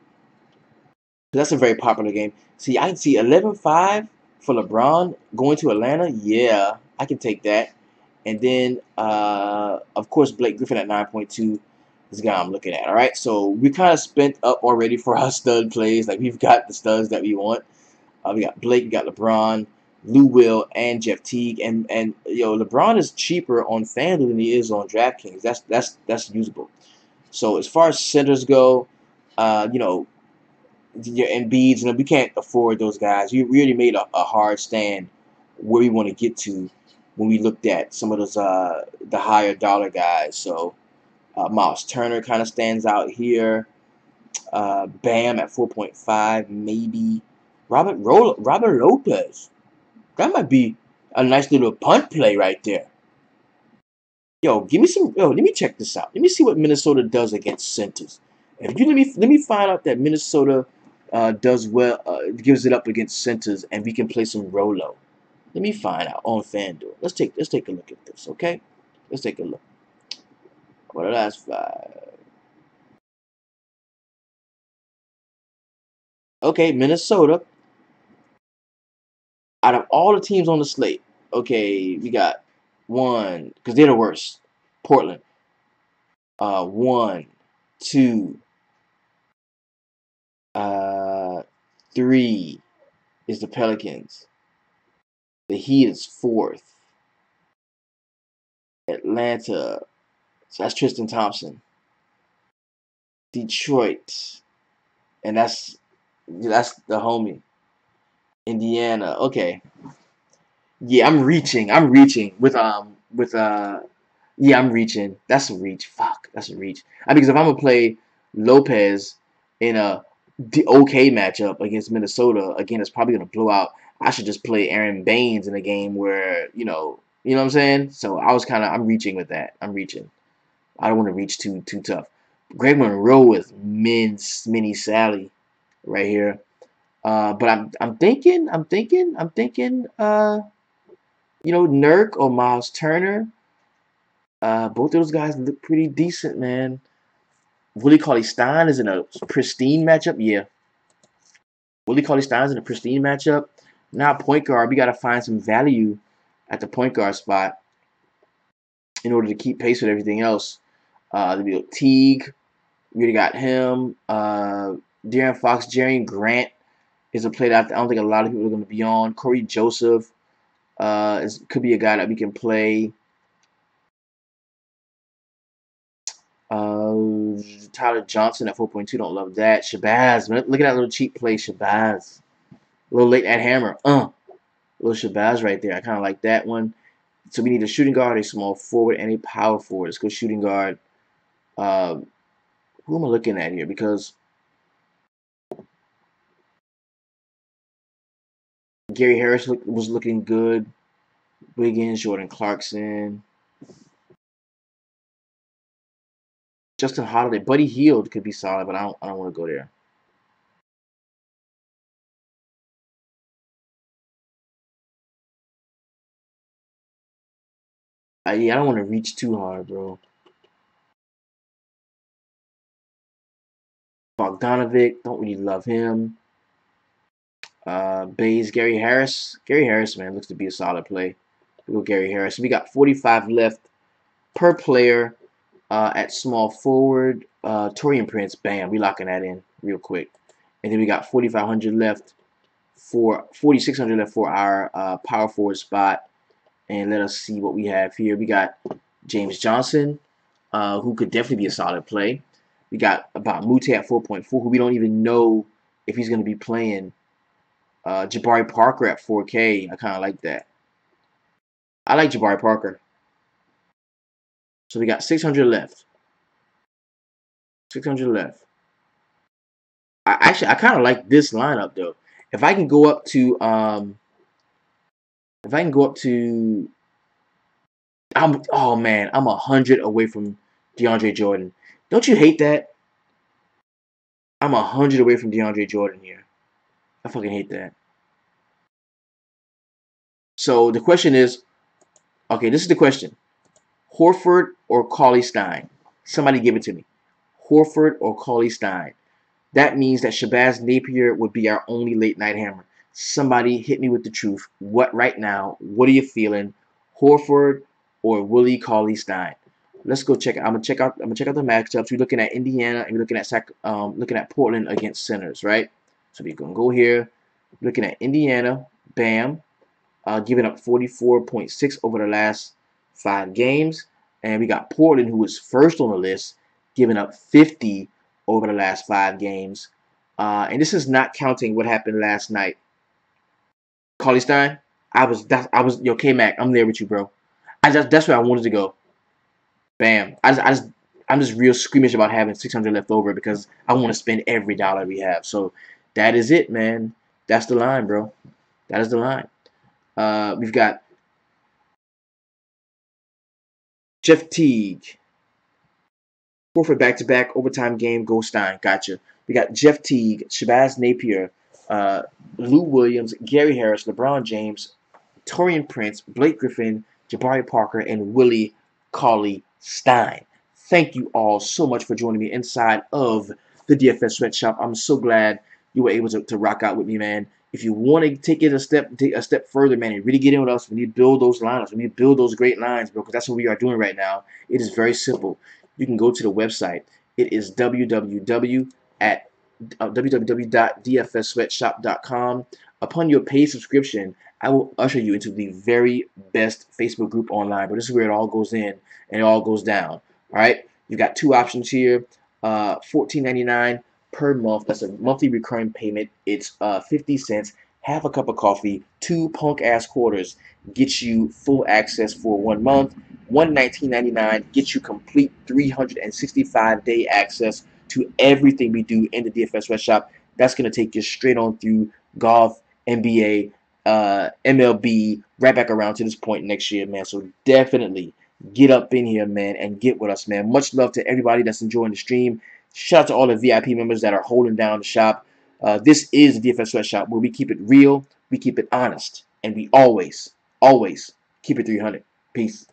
That's a very popular game. See, I can see 11.5 for LeBron going to Atlanta. Yeah, I can take that. And then, of course, Blake Griffin at 9.2 is the guy I'm looking at. All right, so we kind of spent up already for our stud plays. Like, we've got the studs that we want. We got Blake, we got LeBron, Lou Will, and Jeff Teague. And LeBron is cheaper on FanDuel than he is on DraftKings. That's usable. So as far as centers go, your Embiids, we can't afford those guys. We really made a hard stand where we want to get to when we looked at some of those the higher dollar guys. So Miles Turner kind of stands out here. Bam at 4.5, maybe. Robert Lopez. That might be a nice little punt play right there. Yo, give me some. Yo, let me check this out. Let me see what Minnesota does against centers. If you let me find out that Minnesota does well, gives it up against centers, and we can play some Rolo. Let me find out on FanDuel. Let's take a look at this, okay? Let's take a look. What the last 5? Okay, Minnesota. Out of all the teams on the slate, okay, we got one because they're the worst. Portland. 1, 2, 3 is the Pelicans. The Heat is 4th. Atlanta. So that's Tristan Thompson. Detroit. And that's the homie. Indiana. Okay. Yeah, I'm reaching. I'm reaching with yeah, I'm reaching. That's a reach. Fuck. That's a reach. Because if I'm gonna play Lopez in a okay matchup against Minnesota, again, it's probably gonna blow out. I should just play Aaron Baines in a game where what I'm saying. So I'm reaching with that. I'm reaching. I don't want to reach too tough. Greg Monroe with Mini Sally right here. But I'm thinking. Nurk or Miles Turner. Both of those guys look pretty decent, man. Willie Cauley-Stein is in a pristine matchup. Yeah, Willie Cauley-Stein is in a pristine matchup. Now point guard, we got to find some value at the point guard spot in order to keep pace with everything else. Teague, we already got him. De'Aaron Fox, Jerry Grant is a play that I don't think a lot of people are going to be on. Corey Joseph could be a guy that we can play. Tyler Johnson at 4.2, don't love that. Shabazz, look at that little cheap play, Shabazz. A little late at hammer. Little Shabazz right there. I kind of like that one. So we need a shooting guard, a small forward, and a power forward. Let's go shooting guard. Who am I looking at here? Because Gary Harris was looking good. Wiggins, Jordan Clarkson. Justin Holiday. Buddy Hield could be solid, but I don't want to go there. Yeah, I don't want to reach too hard, bro. Bogdanovic, don't really love him. Bays, Gary Harris. Gary Harris, man, looks to be a solid play. We go Gary Harris. We got 45 left per player at small forward. Torian Prince, bam, we locking that in real quick. And then we got 4,500 left for 4,600 left for our power forward spot. And let us see what we have here. We got James Johnson, who could definitely be a solid play. We got about Mute at 4.4, who we don't even know if he's going to be playing. Jabari Parker at 4K. I kind of like that. I like Jabari Parker. So we got 600 left. 600 left. I kind of like this lineup though. If I can go up to oh man, I'm 100 away from DeAndre Jordan. Don't you hate that? I'm 100 away from DeAndre Jordan here. I fucking hate that. So the question is, okay, this is the question. Horford or Cauley-Stein? Somebody give it to me. Horford or Cauley-Stein? That means that Shabazz Napier would be our only late night hammer. Somebody hit me with the truth. What right now? What are you feeling? Horford or Willie Cauley-Stein? Let's go check it. I'm gonna check out the matchups. We're looking at Indiana and we're looking at Portland against centers, right? So we're gonna go here. Looking at Indiana, bam, giving up 44.6 over the last 5 games, and we got Portland, who was first on the list, giving up 50 over the last 5 games. And this is not counting what happened last night. Cauley-Stein, yo, K-Mac, I'm there with you, bro. That's where I wanted to go. Bam. I'm just real squeamish about having 600 left over because I want to spend every dollar we have. So that is it, man. That's the line, bro. That is the line. We've got Jeff Teague. For back-to-back overtime game, go Stein. Gotcha. We got Jeff Teague, Shabazz Napier, Lou Williams, Gary Harris, LeBron James, Taurean Prince, Blake Griffin, Jabari Parker, and Willie Cauley-Stein. Thank you all so much for joining me inside of the DFS Sweatshop. I'm so glad you were able to rock out with me, man. If you want to take a step further, man, and really get in with us, we need to build those lineups. We need to build those great lines, bro, because that's what we are doing right now. It is very simple. You can go to the website. It is www.dfssweatshop.com. Upon your paid subscription, I will usher you into the very best Facebook group online. But this is where it all goes in and it all goes down. All right. You've got 2 options here. $14.99 per month. That's a monthly recurring payment. It's 50 cents. Half a cup of coffee. 2 punk ass quarters gets you full access for 1 month. $19.99 gets you complete 365-day access to everything we do in the DFS Sweatshop. That's going to take you straight on through golf, NBA, MLB, right back around to this point next year, man. So definitely get up in here, man, and get with us, man. Much love to everybody that's enjoying the stream. Shout out to all the VIP members that are holding down the shop. This is the DFS Sweatshop where we keep it real, we keep it honest, and we always keep it 300. Peace.